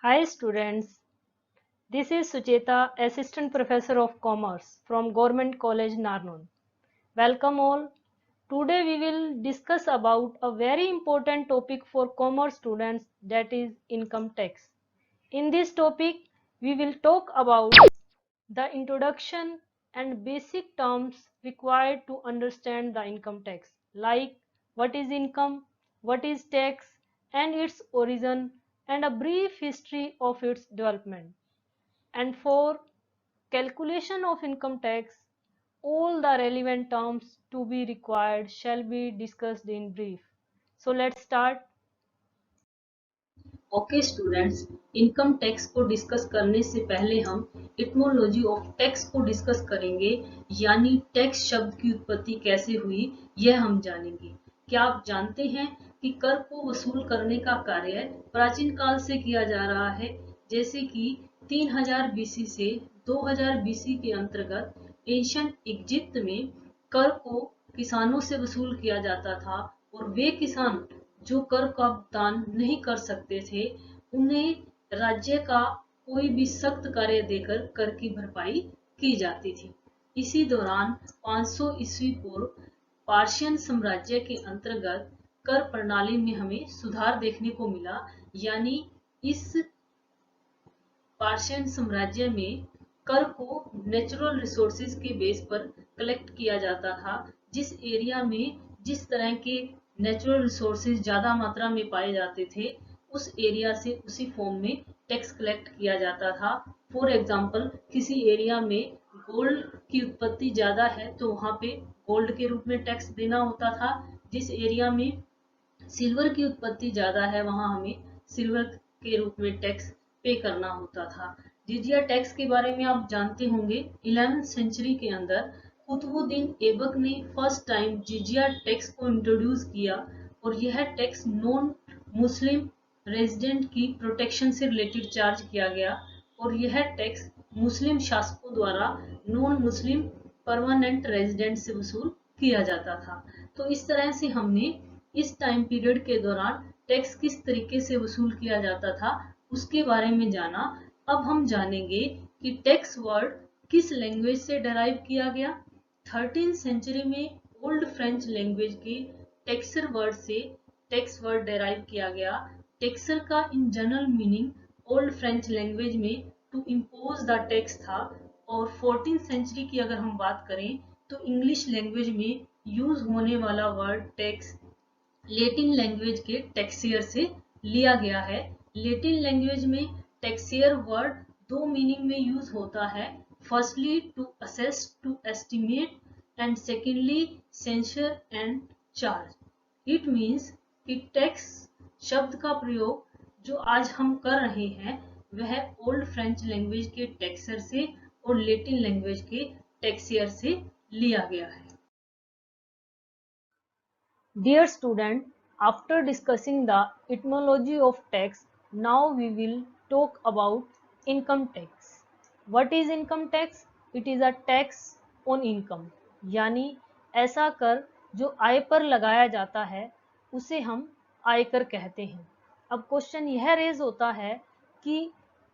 Hi students, this is Sucheta, Assistant Professor of Commerce from Government College Narnon. Welcome all. Today we will discuss about a very important topic for commerce students, that is income tax. In this topic we will talk about the introduction and basic terms required to understand the income tax, like what is income, what is tax and its origin, and a brief history of its development. And for calculation of income tax, all the relevant terms to be required shall be discussed in brief. So let's start. Okay students, income tax को discuss करने से पहले हम इटमोलॉजी of tax को discuss करेंगे, यानी tax शब्द की उत्पत्ति कैसे हुई यह हम जानेंगे। क्या आप जानते हैं कि कर को वसूल करने का कार्य प्राचीन काल से किया जा रहा है, जैसे कि 3000 बीसी से 2000 बीसी के अंतर्गत एशियन इजिप्ट में कर को किसानों से वसूल किया जाता था और वे किसान जो कर का भुगतान नहीं कर सकते थे, उन्हें राज्य का कोई भी सख्त कार्य देकर कर की भरपाई की जाती थी। इसी दौरान 500 ईस्वी पूर्व पार्शियन साम्राज्य के अंतर्गत कर प्रणाली में हमें सुधार देखने को मिला, यानी इस पार्शियन साम्राज्य में कर को नेचुरल रिसोर्सेज के बेस पर कलेक्ट किया जाता था। जिस एरिया में जिस तरह के नेचुरल रिसोर्सेज ज़्यादा मात्रा में पाए जाते थे, उस एरिया से उसी फॉर्म में टैक्स कलेक्ट किया जाता था। फॉर एग्जाम्पल, किसी एरिया में गोल्ड की उत्पत्ति ज़्यादा है तो वहाँ पे गोल्ड के रूप में टैक्स देना होता था। जिस एरिया में सिल्वर की उत्पत्ति ज़्यादा है वहाँ हमें सिल्वर के रूप में टैक्स पे करना होता था। जिजिया टैक्स के बारे में आप जानते होंगे, 11वीं सेंचुरी के अंदर कुतुबुद्दीन ऐबक ने फर्स्ट टाइम जिजिया टैक्स को इंट्रोड्यूस किया और यह टैक्स नॉन मुस्लिम रेजिडेंट की प्रोटेक्शन से रिलेटेड चार्ज किया गया और यह टैक्स मुस्लिम शासकों द्वारा नॉन मुस्लिम परमानेंट रेजिडेंट से वसूल किया जाता था। तो इस तरह से हमने इस टाइम पीरियड के दौरान टैक्स किस तरीके से वसूल किया जाता था उसके बारे में जाना। अब हम जानेंगे कि टैक्स वर्ड किस लैंग्वेज से डराइव किया गया। 13वीं सेंचुरी में ओल्ड फ्रेंच लैंग्वेज के टेक्सर वर्ड से टैक्स वर्ड डराइव किया गया। टेक्सर का in general meaning old French language में टू इम्पोज द टैक्स था, और 14वीं सेंचुरी की अगर हम बात करें तो इंग्लिश लैंग्वेज में यूज होने वाला वर्ड टैक्स लेटिन लैंग्वेज के टैक्सियर से लिया गया है। लेटिन लैंग्वेज में टैक्सियर वर्ड दो मीनिंग में यूज होता है। Firstly to assess, to estimate, and secondly censure and charge. It means कि टैक्स शब्द का प्रयोग जो आज हम कर रहे हैं वह ओल्ड फ्रेंच लैंग्वेज के टैक्सर से और लेटिन लैंग्वेज के टैक्सियर से लिया गया है। Dear student, after discussing the etymology of tax, now we will talk about income tax. What is income tax? It is a tax on income, यानी ऐसा कर जो आय पर लगाया जाता है उसे हम आयकर कहते हैं। अब क्वेश्चन यह रेज होता है कि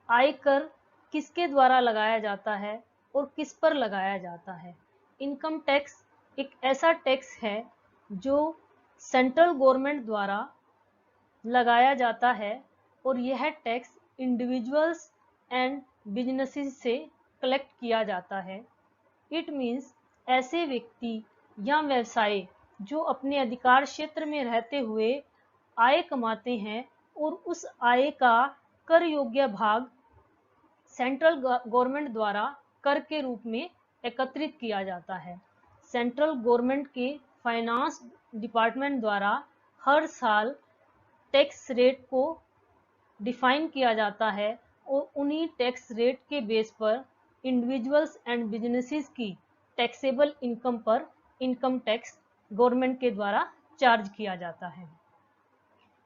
आयकर किसके द्वारा लगाया जाता है और किस पर लगाया जाता है। इनकम टैक्स एक ऐसा टैक्स है जो सेंट्रल गवर्नमेंट द्वारा लगाया जाता है और यह टैक्स इंडिविजुअल्स एंड बिजनेसेस से कलेक्ट किया जाता है। इट मीन्स ऐसे व्यक्ति या व्यवसाय जो अपने अधिकार क्षेत्र में रहते हुए आय कमाते हैं और उस आय का कर योग्य भाग सेंट्रल गवर्नमेंट द्वारा कर के रूप में एकत्रित किया जाता है। सेंट्रल गवर्नमेंट के फाइनेंस डिपार्टमेंट द्वारा हर साल टैक्स रेट को डिफाइन किया जाता है और उन्हीं टैक्स रेट के बेस पर इंडिविजुअल्स एंड बिजनेसेस की टैक्सेबल इनकम पर इनकम टैक्स गवर्नमेंट के द्वारा चार्ज किया जाता है।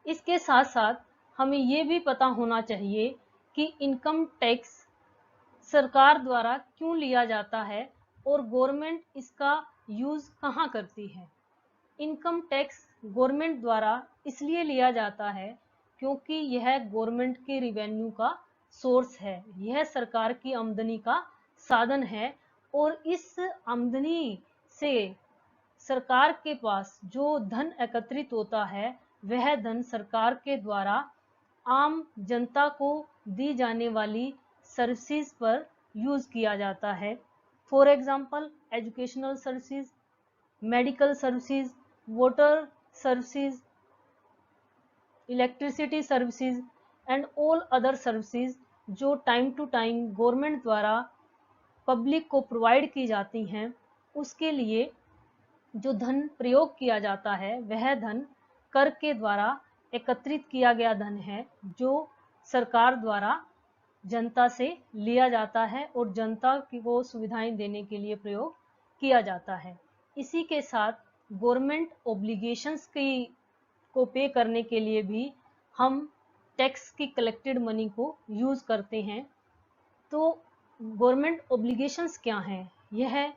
इसके साथ साथ हमें ये भी पता होना चाहिए कि इनकम टैक्स सरकार द्वारा क्यों लिया जाता है और गवर्नमेंट इसका यूज कहाँ करती है। इनकम टैक्स गवर्नमेंट द्वारा इसलिए लिया जाता है क्योंकि यह गवर्नमेंट के रिवेन्यू का सोर्स है, यह सरकार की आमदनी का साधन है। और इस आमदनी से सरकार के पास जो धन एकत्रित होता है वह धन सरकार के द्वारा आम जनता को दी जाने वाली सर्विसेज पर यूज किया जाता है। For example educational services, medical services, water services, electricity services and all other services जो टाइम टू टाइम गवर्नमेंट द्वारा पब्लिक को प्रोवाइड की जाती हैं, उसके लिए जो धन प्रयोग किया जाता है वह धन कर के द्वारा एकत्रित किया गया धन है, जो सरकार द्वारा जनता से लिया जाता है और जनता को सुविधाएं देने के लिए प्रयोग किया जाता है। इसी के साथ गवर्नमेंट ऑब्लिगेशंस को पे करने के लिए भी हम टैक्स की कलेक्टेड मनी को यूज करते हैं। तो गवर्नमेंट ऑब्लिगेशंस क्या हैं? यह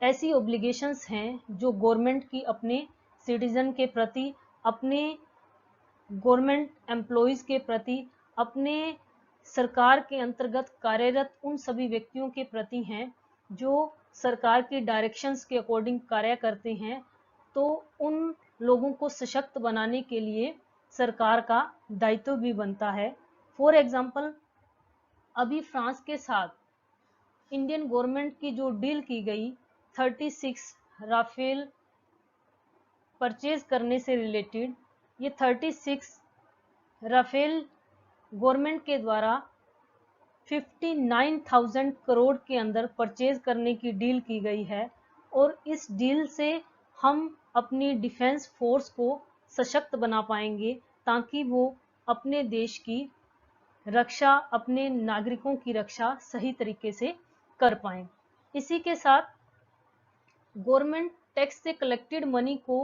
ऐसी ऑब्लिगेशंस हैं जो गवर्नमेंट की अपने सिटीजन के प्रति, अपने गवर्नमेंट एम्प्लॉइज के प्रति, अपने सरकार के अंतर्गत कार्यरत उन सभी व्यक्तियों के प्रति हैं जो सरकार की डायरेक्शंस के अकॉर्डिंग कार्य करते हैं। तो उन लोगों को सशक्त बनाने के लिए सरकार का दायित्व भी बनता है। फॉर एग्जाम्पल अभी फ्रांस के साथ इंडियन गवर्नमेंट की जो डील की गई 36 राफेल परचेज करने से रिलेटेड, ये 36 राफेल गवर्नमेंट के द्वारा 59,000 करोड़ के अंदर परचेज करने की डील की गई है। और इस डील से हम अपनी डिफेंस फोर्स को सशक्त बना पाएंगे ताकि वो अपने देश की रक्षा, अपने नागरिकों की रक्षा सही तरीके से कर पाएं। इसी के साथ गवर्नमेंट टैक्स से कलेक्टेड मनी को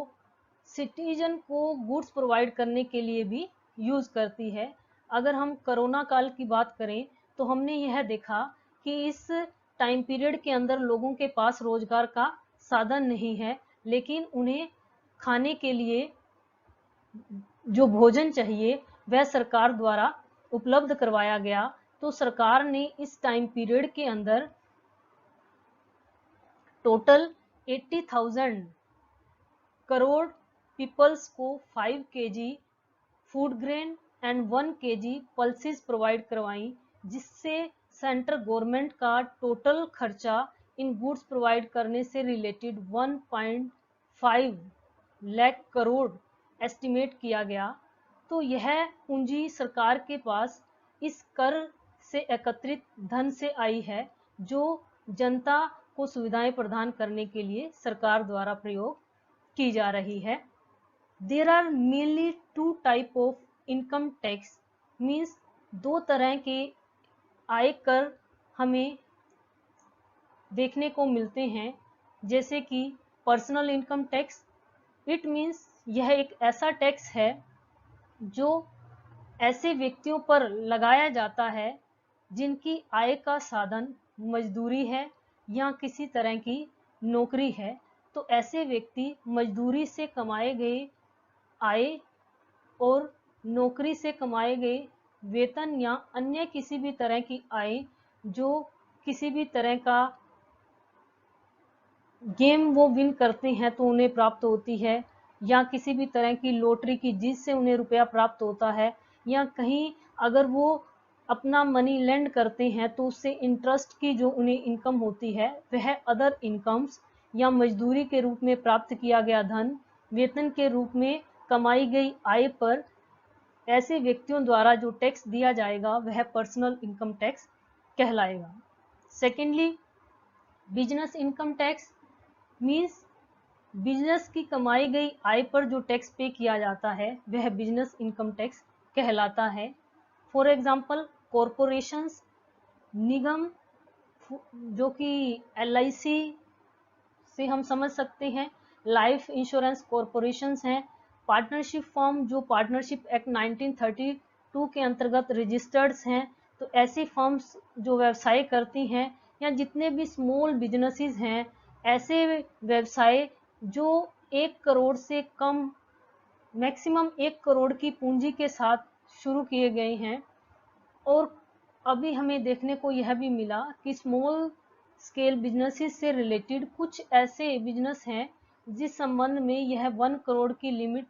सिटीजन को गुड्स प्रोवाइड करने के लिए भी यूज करती है। अगर हम कोरोना काल की बात करें तो हमने यह देखा कि इस टाइम पीरियड के अंदर लोगों के पास रोजगार का साधन नहीं है, लेकिन उन्हें खाने के लिए जो भोजन चाहिए वह सरकार द्वारा उपलब्ध करवाया गया। तो सरकार ने इस टाइम पीरियड के अंदर टोटल 80,000 करोड़ पीपल्स को 5 kg food grain and 1 kg pulses provide करवाई, जिससे सेंट्रल गवर्नमेंट का टोटल खर्चा इन गुड्स प्रोवाइड करने से रिलेटेड 1.5 लाख करोड़ एस्टिमेट किया गया। तो यह पूंजी सरकार के पास इस कर से एकत्रित धन से आई है, जो जनता को सुविधाएं प्रदान करने के लिए सरकार द्वारा प्रयोग की जा रही है। There are mainly two type of income tax, means दो तरह के आय कर हमें देखने को मिलते हैं, जैसे कि personal income tax. It means यह एक ऐसा टैक्स है जो ऐसे व्यक्तियों पर लगाया जाता है जिनकी आय का साधन मजदूरी है या किसी तरह की नौकरी है। तो ऐसे व्यक्ति मजदूरी से कमाए गए आय और नौकरी से कमाए गए वेतन या अन्य किसी भी तरह की आय जो किसी भी तरह का गेम वो विन करते हैं तो उन्हें प्राप्त होती है, या किसी भी तरह की लॉटरी की जीत से उन्हें रुपया प्राप्त होता है, या कहीं अगर वो अपना मनी लेंड करते हैं तो उससे इंटरेस्ट की जो उन्हें इनकम होती है वह अदर इनकम्स या मजदूरी के रूप में प्राप्त किया गया धन, वेतन के रूप में कमाई गई आय पर ऐसे व्यक्तियों द्वारा जो टैक्स दिया जाएगा वह पर्सनल इनकम टैक्स कहलाएगा। Secondly business income tax means business की कमाई गई आय पर जो टैक्स पे किया जाता है वह बिजनेस इनकम टैक्स कहलाता है। फॉर एग्जाम्पल कॉरपोरेशंस, निगम जो कि LIC से हम समझ सकते हैं, लाइफ इंश्योरेंस कॉरपोरेशंस हैं, पार्टनरशिप फर्म जो पार्टनरशिप एक्ट 1932 के अंतर्गत रजिस्टर्ड हैं। तो ऐसी फर्म्स जो व्यवसाय करती हैं, या जितने भी स्मॉल बिजनेसेस हैं, ऐसे व्यवसाय जो 1 करोड़ से कम, मैक्सिमम 1 करोड़ की पूंजी के साथ शुरू किए गए हैं। और अभी हमें देखने को यह भी मिला कि स्मॉल स्केल बिजनेसेस से रिलेटेड कुछ ऐसे बिजनेस हैं जिस संबंध में यह 1 करोड़ की लिमिट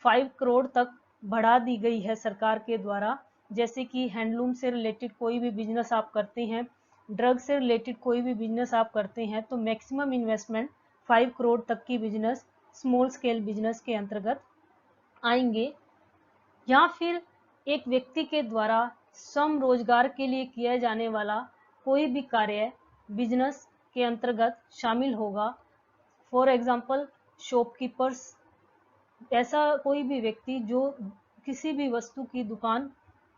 5 करोड़ तक बढ़ा दी गई है सरकार के द्वारा। जैसे कि हैंडलूम से रिलेटेड कोई भी बिजनेस आप करते हैं, ड्रग से रिलेटेड कोई भी बिजनेस आप करते हैं, तो मैक्सिमम इन्वेस्टमेंट 5 करोड़ तक की बिजनेस स्मॉल स्केल बिजनेस के अंतर्गत आएंगे। या फिर एक व्यक्ति के द्वारा स्वयं रोजगार के लिए किया जाने वाला कोई भी कार्य बिजनेस के अंतर्गत शामिल होगा। फॉर एग्जाम्पल शॉपकीपर्स, ऐसा कोई भी व्यक्ति जो किसी भी वस्तु की दुकान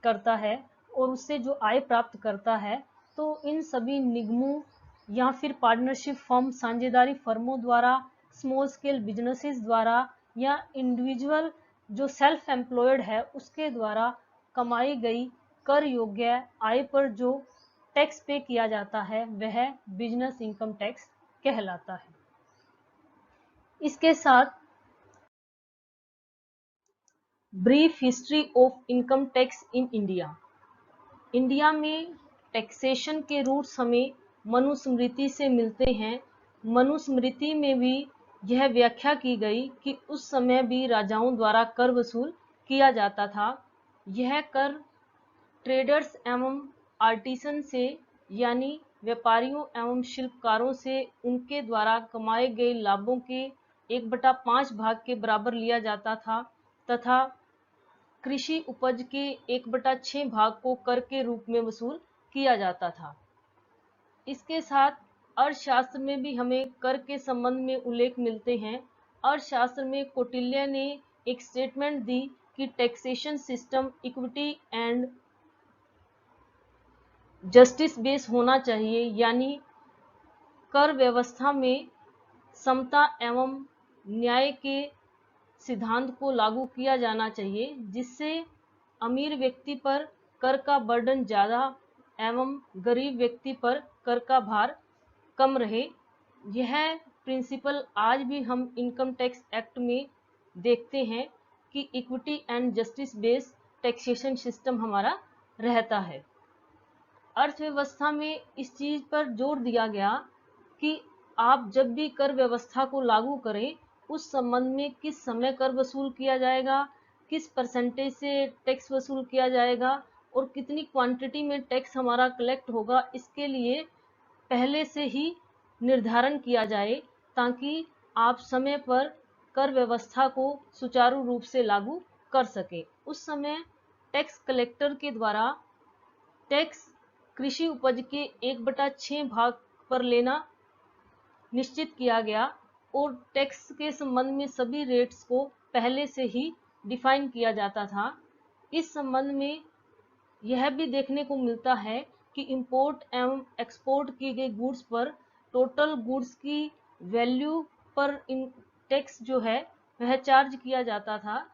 करता है और उससे जो आय प्राप्त करता है, तो इन सभी निगमों या फिर पार्टनरशिप फर्म, साझेदारी फर्मों द्वारा, स्मॉल स्केल बिजनेसेस द्वारा या इंडिविजुअल जो सेल्फ एम्प्लॉयड है उसके द्वारा कमाई गई कर योग्य आय पर जो टैक्स पे किया जाता है वह बिजनेस इनकम टैक्स कहलाता है। इसके साथ brief history of income tax in India. India में टैक्सेशन के रूट्स हमें मनुस्मृति से मिलते हैं। मनुस्मृति में भी यह व्याख्या की गई कि उस समय भी राजाओं द्वारा कर वसूल किया जाता था। यह कर ट्रेडर्स एवं आर्टिसन से यानी व्यापारियों एवं शिल्पकारों से उनके द्वारा कमाए गए लाभों के 1/5 भाग के बराबर लिया जाता था तथा कृषि उपज के 1/6 भाग को कर के रूप में वसूल किया जाता था। इसके साथ अर्थशास्त्र में भी हमें कर के संबंध में उल्लेख मिलते हैं। अर्थशास्त्र में कौटिल्य ने एक स्टेटमेंट दी कि taxation system equity and justice base होना चाहिए, यानी कर व्यवस्था में समता एवं न्याय के सिद्धांत को लागू किया जाना चाहिए, जिससे अमीर व्यक्ति पर कर का बर्डन ज़्यादा एवं गरीब व्यक्ति पर कर का भार कम रहे। यह प्रिंसिपल आज भी हम इनकम टैक्स एक्ट में देखते हैं कि equity and justice based taxation system हमारा रहता है। अर्थव्यवस्था में इस चीज पर जोर दिया गया कि आप जब भी कर व्यवस्था को लागू करें, उस संबंध में किस समय कर वसूल किया जाएगा, किस परसेंटेज से टैक्स वसूल किया जाएगा और कितनी क्वांटिटी में टैक्स हमारा कलेक्ट होगा, इसके लिए पहले से ही निर्धारण किया जाए ताकि आप समय पर कर व्यवस्था को सुचारू रूप से लागू कर सकें। उस समय टैक्स कलेक्टर के द्वारा टैक्स कृषि उपज के 1/6 भाग पर लेना निश्चित किया गया और टैक्स के संबंध में सभी रेट्स को पहले से ही डिफाइन किया जाता था। इस संबंध में यह भी देखने को मिलता है कि इंपोर्ट एवं एक्सपोर्ट किए गए गुड्स पर टोटल गुड्स की वैल्यू पर टैक्स जो है वह चार्ज किया जाता था।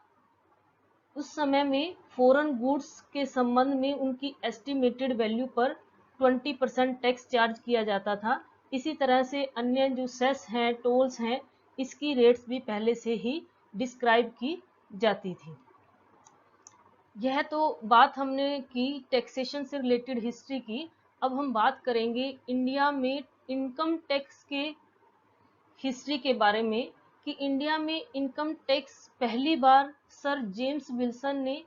उस समय में फॉरेन गुड्स के संबंध में उनकी एस्टिमेटेड वैल्यू पर 20% टैक्स चार्ज किया जाता था। इसी तरह से अन्य जो सेस हैं, टोल्स हैं, इसकी रेट्स भी पहले से ही डिस्क्राइब की जाती थी। यह तो बात हमने की टैक्सेशन से रिलेटेड हिस्ट्री की। अब हम बात करेंगे इंडिया में इनकम टैक्स के हिस्ट्री के बारे में कि इंडिया में इनकम टैक्स पहली बार सर जेम्स विल्सन ने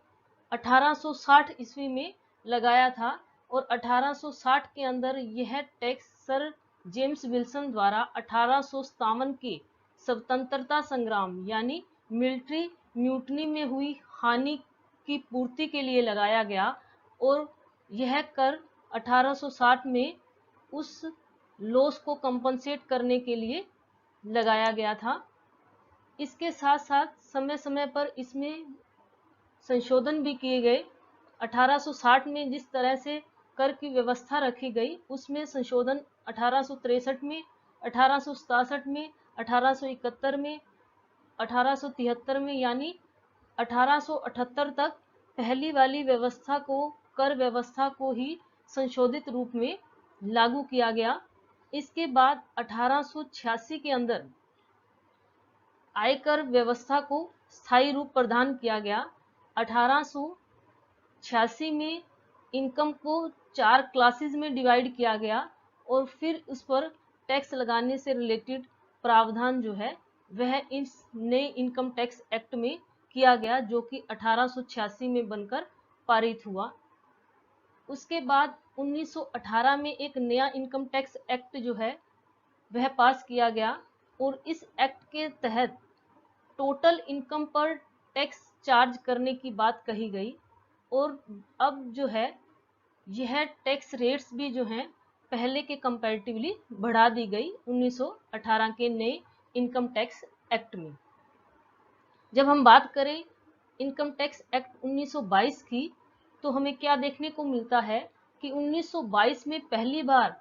1860 ईस्वी में लगाया था और 1860 के अंदर यह टैक्स सर जेम्स विल्सन द्वारा 1857 के स्वतंत्रता संग्राम यानी मिलिट्री म्यूटनी में हुई हानि की पूर्ति के लिए लगाया गया और यह कर 1860 में उस लॉस को कंपनसेट करने के लिए लगाया गया था। इसके साथ साथ समय समय पर इसमें संशोधन भी किए गए। 1860 में जिस तरह से कर की व्यवस्था रखी गई उसमें संशोधन 1863 में, 1867 में, 1871 में, 1873 में यानी 1878 तक पहली वाली व्यवस्था को, कर व्यवस्था को ही संशोधित रूप में लागू किया गया। इसके बाद 1886 के अंदर आयकर व्यवस्था को स्थायी रूप प्रदान किया गया। 1800 1986 में इनकम को 4 क्लासेस में डिवाइड किया गया और फिर उस पर टैक्स लगाने से रिलेटेड प्रावधान जो है वह इस नए इनकम टैक्स एक्ट में किया गया, जो कि 1886 में बनकर पारित हुआ। उसके बाद 1918 में एक नया इनकम टैक्स एक्ट जो है वह पास किया गया और इस एक्ट के तहत टोटल इनकम पर टैक्स चार्ज करने की बात कही गई और अब जो है यह टैक्स रेट्स भी जो हैं पहले के कंपैरेटिवली बढ़ा दी गई 1918 के नए इनकम टैक्स एक्ट में। जब हम बात करें इनकम टैक्स एक्ट 1922 की, तो हमें क्या देखने को मिलता है कि 1922 में पहली बार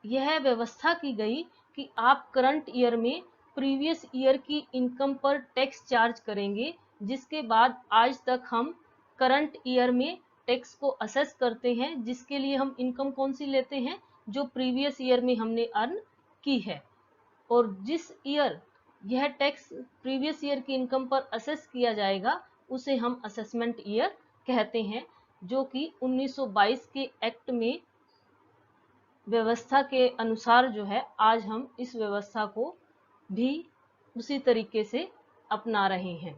यह व्यवस्था की गई कि आप करंट ईयर में प्रीवियस ईयर की इनकम पर टैक्स चार्ज करेंगे, जिसके बाद आज तक हम करंट ईयर में टैक्स को असेस करते हैं, जिसके लिए हम इनकम कौन सी लेते हैं, जो प्रीवियस ईयर में हमने अर्न की है। और जिस ईयर यह टैक्स प्रीवियस ईयर की इनकम पर असेस किया जाएगा उसे हम असेसमेंट ईयर कहते हैं, जो कि 1922 के एक्ट में व्यवस्था के अनुसार जो है आज हम इस व्यवस्था को भी उसी तरीके से अपना रहे हैं।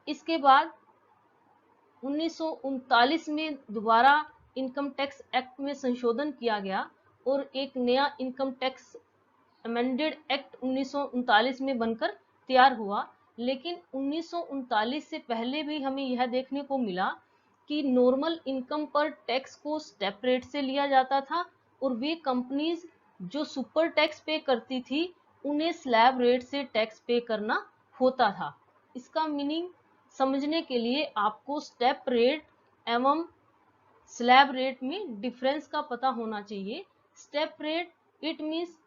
इसके बाद 1939 में दोबारा इनकम टैक्स एक्ट में संशोधन किया गया और एक नया इनकम टैक्स अमेंडेड एक्ट 1939 में बनकर तैयार हुआ। लेकिन 1939 से पहले भी हमें यह देखने को मिला कि नॉर्मल इनकम पर टैक्स को स्टेप रेट से लिया जाता था और वे कंपनीज जो सुपर टैक्स पे करती थी उन्हें स्लैब रेट से टैक्स पे करना होता था। इसका मीनिंग समझने के लिए आपको स्टेप रेट एवं स्लैब रेट में डिफरेंस का पता होना चाहिए। Step rate it means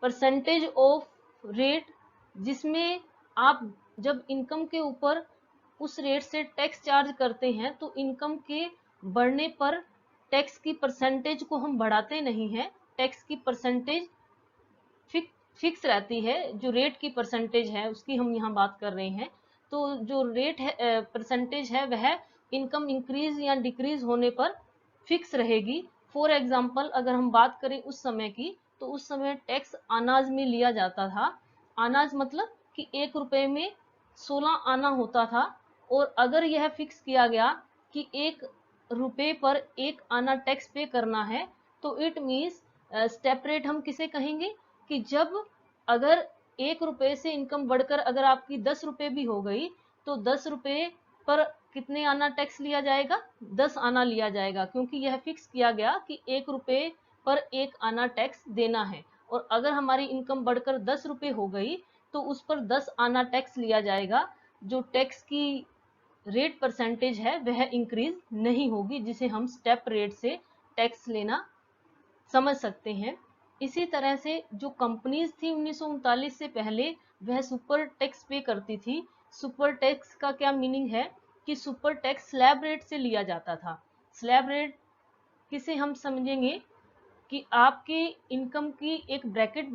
percentage of rate, जिसमें आप जब इनकम के ऊपर उस रेट से टैक्स चार्ज करते हैं तो इनकम के बढ़ने पर टैक्स की परसेंटेज को हम बढ़ाते नहीं हैं, टैक्स की परसेंटेज फिक्स रहती है। जो रेट की परसेंटेज है उसकी हम यहाँ बात कर रहे हैं, तो जो रेट है परसेंटेज है वह इनकम इंक्रीज या डिक्रीज होने पर फिक्स रहेगी। फॉर एग्जाम्पल अगर हम बात करें उस समय की, तो उस समय टैक्स अनाज में लिया जाता था। अनाज मतलब कि 1 रुपए में 16 आना होता था और अगर यह फिक्स किया गया कि 1 रुपए पर 1 आना टैक्स पे करना है, तो इट मीन्स स्टेप रेट हम किसे कहेंगे कि जब अगर 1 रुपए से इनकम बढ़कर अगर आपकी 10 रुपए भी हो गई तो 10 रुपए पर कितने आना टैक्स लिया जाएगा, 10 आना लिया जाएगा, क्योंकि यह फिक्स किया गया कि 1 रुपए पर 1 आना टैक्स देना है। और अगर हमारी इनकम बढ़कर 10 रुपए हो गई तो उस पर 10 आना टैक्स लिया जाएगा। जो टैक्स की रेट परसेंटेज है वह इंक्रीज नहीं होगी, जिसे हम स्टेप रेट से टैक्स लेना समझ सकते हैं। इसी तरह से जो कंपनीज थी 1939 से पहले वह सुपर टैक्स पे करती थी। सुपर टैक्स का क्या मीनिंग है कि सुपर टैक्स स्लैब रेट से लिया जाता था। स्लैब रेट किसे हम समझेंगे कि आपके इनकम की एक ब्रैकेट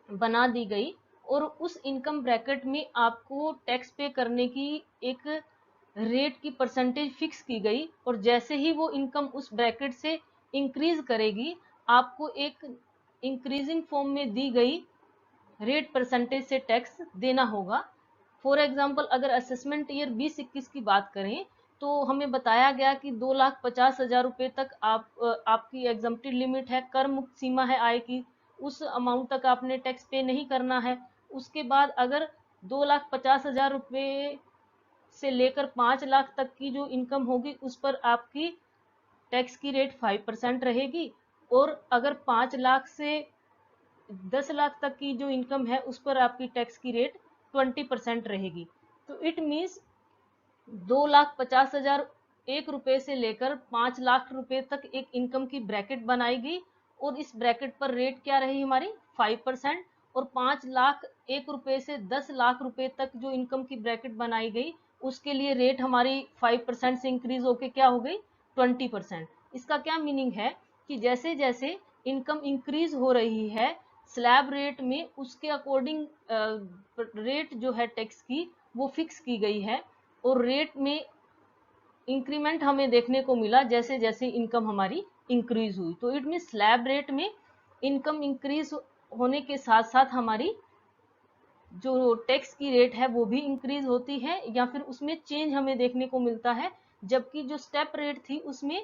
बना दी गई और उस इनकम ब्रैकेट में आपको टैक्स पे करने की एक रेट की परसेंटेज फिक्स की गई और जैसे ही वो इनकम उस ब्रैकेट से इंक्रीज करेगी आपको एक इंक्रीजिंग फॉर्म में दी गई रेट परसेंटेज से टैक्स देना होगा। फॉर एग्जाम्पल अगर असेसमेंट ईयर 2021 की बात करें तो हमें बताया गया कि 2,50,000 रुपए तक आपकी एग्जम्प्टेड लिमिट है, कर मुक्त सीमा है आय की, उस अमाउंट तक आपने टैक्स पे नहीं करना है। उसके बाद अगर 2,50,000 रुपए से लेकर 5 लाख तक की जो इनकम होगी उस पर आपकी टैक्स की रेट 5% रहेगी और अगर 5 लाख से 10 लाख तक की जो इनकम है उस पर आपकी टैक्स की रेट 20% रहेगी। तो इट मीन्स 2,50,000 1 रुपए से लेकर 5 लाख रुपए तक एक इनकम की ब्रैकेट बनाई गई और इस ब्रैकेट पर रेट क्या रही हमारी 5%। और 5 लाख 1 रुपए से 10 लाख रुपए तक जो इनकम की ब्रैकेट बनाई गई उसके लिए रेट हमारी 5% से इंक्रीज होके क्या हो गई 20%। इसका क्या मीनिंग है कि जैसे जैसे इनकम इंक्रीज हो रही है स्लैब रेट में उसके अकॉर्डिंग रेट जो है टैक्स की वो फिक्स की गई है और रेट में इंक्रीमेंट हमें देखने को मिला जैसे जैसे इनकम हमारी इंक्रीज हुई। तो इट मीन स्लैब रेट में इनकम इंक्रीज होने के साथ साथ हमारी जो टैक्स की रेट है वो भी इंक्रीज होती है या फिर उसमें चेंज हमें देखने को मिलता है, जबकि जो स्टेप रेट थी उसमें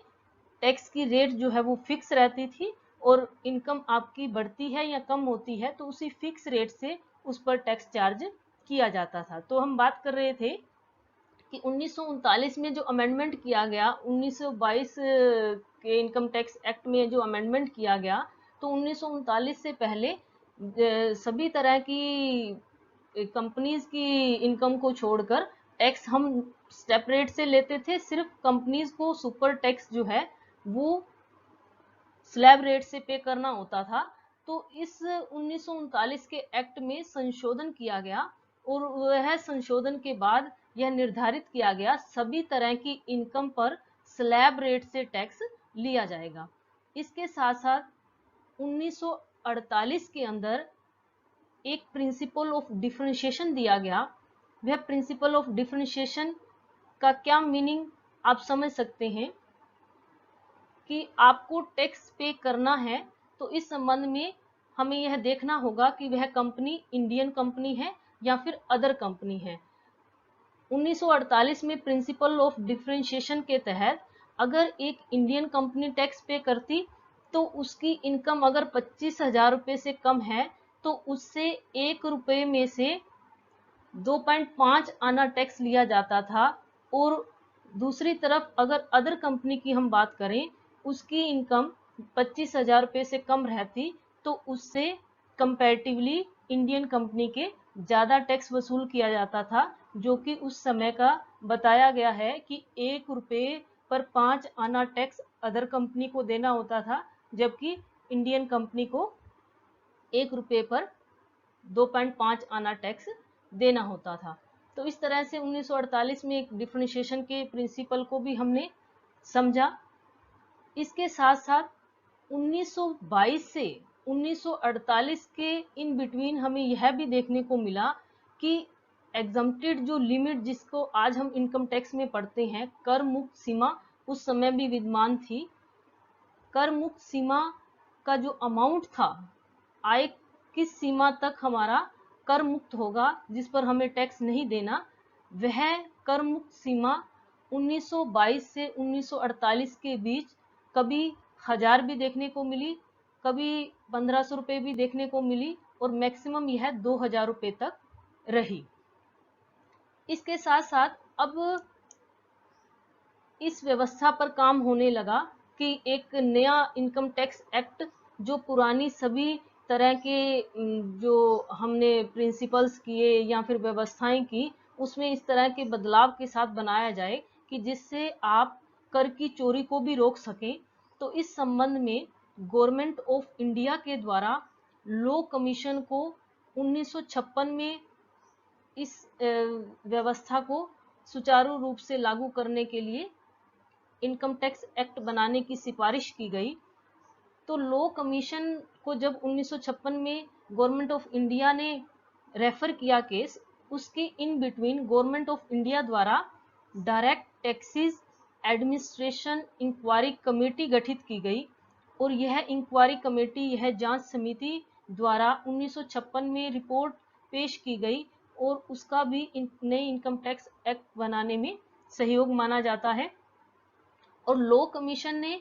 टैक्स की रेट जो है वो फिक्स रहती थी और इनकम आपकी बढ़ती है या कम होती है तो उसी फिक्स रेट से उस पर टैक्स चार्ज किया जाता था। तो हम बात कर रहे थे कि 1939 में जो अमेंडमेंट किया गया, 1922 के इनकम टैक्स एक्ट में जो अमेंडमेंट किया गया, तो 1939 से पहले सभी तरह की कंपनीज की इनकम को छोड़कर टैक्स हम स्टेप रेट से लेते थे। सिर्फ कंपनीज को सुपर टैक्स जो है वो स्लैब रेट से पे करना होता था। तो इस 1939 के एक्ट में संशोधन किया गया और वह संशोधन के बाद यह निर्धारित किया गया सभी तरह की इनकम पर स्लैब रेट से टैक्स लिया जाएगा। इसके साथ साथ 1948 के अंदर एक प्रिंसिपल ऑफ डिफरेंशिएशन दिया गया। वह प्रिंसिपल ऑफ डिफरेंशिएशन का क्या मीनिंग आप समझ सकते हैं कि आपको टैक्स पे करना है तो इस संबंध में हमें यह देखना होगा कि वह कंपनी इंडियन कंपनी है या फिर अदर कंपनी है। 1948 में प्रिंसिपल ऑफ डिफरेंशिएशन के तहत अगर एक इंडियन कंपनी टैक्स पे करती तो उसकी इनकम अगर 25,000 रुपये से कम है तो उससे 1 रुपये में से 2.5 आना टैक्स लिया जाता था। और दूसरी तरफ अगर अदर कंपनी की हम बात करें, उसकी इनकम 25,000 रुपये से कम रहती तो उससे कंपैरेटिवली इंडियन कंपनी के ज़्यादा टैक्स वसूल किया जाता था, जो कि उस समय का बताया गया है कि 1 रुपये पर 5 आना टैक्स अदर कंपनी को देना होता था, जबकि इंडियन कंपनी को 1 रुपये पर 2.5 आना टैक्स देना होता था। तो इस तरह से 1948 में एक डिफरेंशिएशन के प्रिंसिपल को भी हमने समझा। इसके साथ साथ 1922 से 1948 के इन बिटवीन हमें यह भी देखने को मिला कि एग्जम्प्टेड जो लिमिट जिसको आज हम इनकम टैक्स में पढ़ते हैं, कर मुक्त सीमा, उस समय भी विद्यमान थी। कर मुक्त सीमा का जो अमाउंट था, आय किस सीमा तक हमारा कर मुक्त होगा जिस पर हमें टैक्स नहीं देना, वह कर मुक्त सीमा 1922 से 1948 के बीच कभी 1000 भी देखने को मिली, कभी 1500 रुपये भी देखने को मिली और मैक्सिमम यह 2000 रुपये तक रही। इसके साथ साथ अब इस व्यवस्था पर काम होने लगा कि एक नया इनकम टैक्स एक्ट जो पुरानी सभी तरह के जो हमने प्रिंसिपल्स किए या फिर व्यवस्थाएं की, उसमें इस तरह के बदलाव के साथ बनाया जाए कि जिससे आप कर की चोरी को भी रोक सकें। तो इस संबंध में गवर्नमेंट ऑफ इंडिया के द्वारा लॉ कमीशन को 1956 में इस व्यवस्था को सुचारू रूप से लागू करने के लिए इनकम टैक्स एक्ट बनाने की सिफारिश की गई। तो लॉ कमीशन को जब 1956 में गवर्नमेंट ऑफ इंडिया ने रेफर किया केस, उसके in between government of India द्वारा direct taxes administration inquiry committee गठित की गई और यह इंक्वायरी कमेटी, यह जांच समिति द्वारा 1956 में रिपोर्ट पेश की गई और उसका भी नए इनकम टैक्स एक्ट बनाने में सहयोग माना जाता है। और लॉ कमीशन ने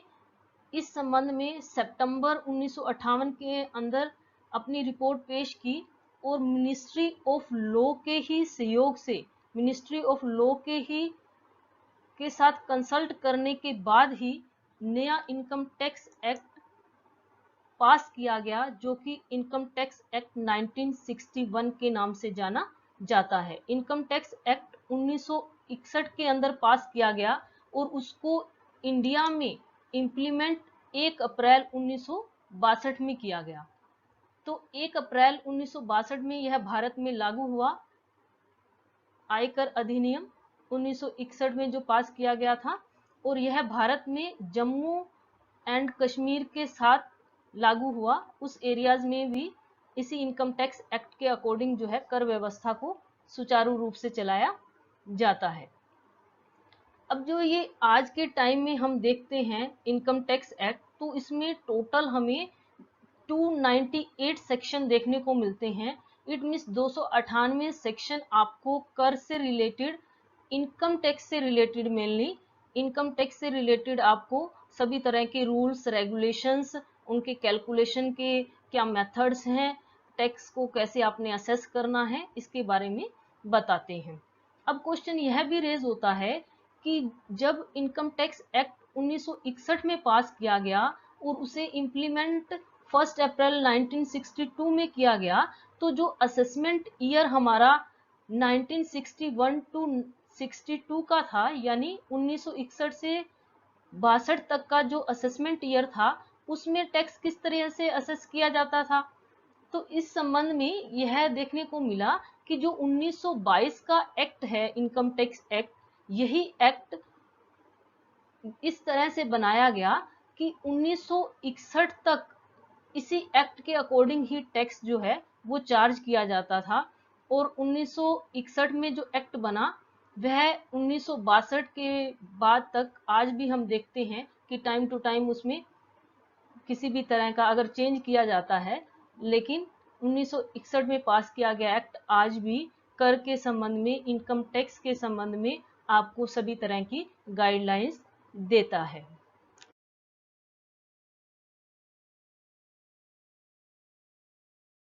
इस संबंध में सितंबर 1958 के अंदर अपनी रिपोर्ट पेश की और मिनिस्ट्री ऑफ लॉ के ही सहयोग से, मिनिस्ट्री ऑफ लॉ के साथ कंसल्ट करने के बाद ही नया इनकम टैक्स एक्ट पास किया गया, जो कि इनकम टैक्स एक्ट 1961 के नाम से जाना जाता है। इनकम टैक्स एक्ट 1961 के अंदर पास किया गया और उसको इंडिया में इम्प्लीमेंट 1 अप्रैल 1962 में किया गया। तो 1 अप्रैल 1962 में यह भारत में लागू हुआ। आयकर अधिनियम 1961 में जो पास किया गया था और यह भारत में जम्मू एंड कश्मीर के साथ लागू हुआ। उस एरियाज में भी इसी इनकम टैक्स एक्ट के अकॉर्डिंग जो है कर व्यवस्था को सुचारू रूप से चलाया जाता है। अब जो ये आज के टाइम में हम देखते हैं इनकम टैक्स एक्ट, तो इसमें टोटल हमें 298 सेक्शन देखने को मिलते हैं। इट मीन्स 298 सेक्शन आपको कर से रिलेटेड, इनकम टैक्स से रिलेटेड, मेनली इनकम टैक्स से रिलेटेड आपको सभी तरह के रूल्स रेगुलेशंस, उनके कैलकुलेशन के क्या मेथड्स हैं, टैक्स को कैसे आपने असेस करना है, इसके बारे में बताते हैं। अब क्वेश्चन यह भी रेज होता है कि जब इनकम टैक्स एक्ट 1961 में पास किया गया और उसे इम्प्लीमेंट 1 अप्रैल 1962 में किया गया, तो जो असेसमेंट ईयर हमारा 1961 टू 62 का था, यानी 1961 से 62 तक का जो असेसमेंट ईयर था, उसमें टैक्स किस तरह से असेस किया जाता था। तो इस संबंध में यह देखने को मिला कि जो 1922 का एक्ट है, इनकम टैक्स एक्ट, यही एक्ट इस तरह से बनाया गया कि 1961 तक इसी एक्ट के अकॉर्डिंग ही टैक्स जो है वो चार्ज किया जाता था। और 1961 में जो एक्ट बना वह 1962 के बाद तक आज भी हम देखते हैं कि टाइम टू टाइम उसमें किसी भी तरह का अगर चेंज किया जाता है, लेकिन 1961 में पास किया गया एक्ट आज भी कर के संबंध में, इनकम टैक्स के संबंध में आपको सभी तरह की गाइडलाइंस देता है।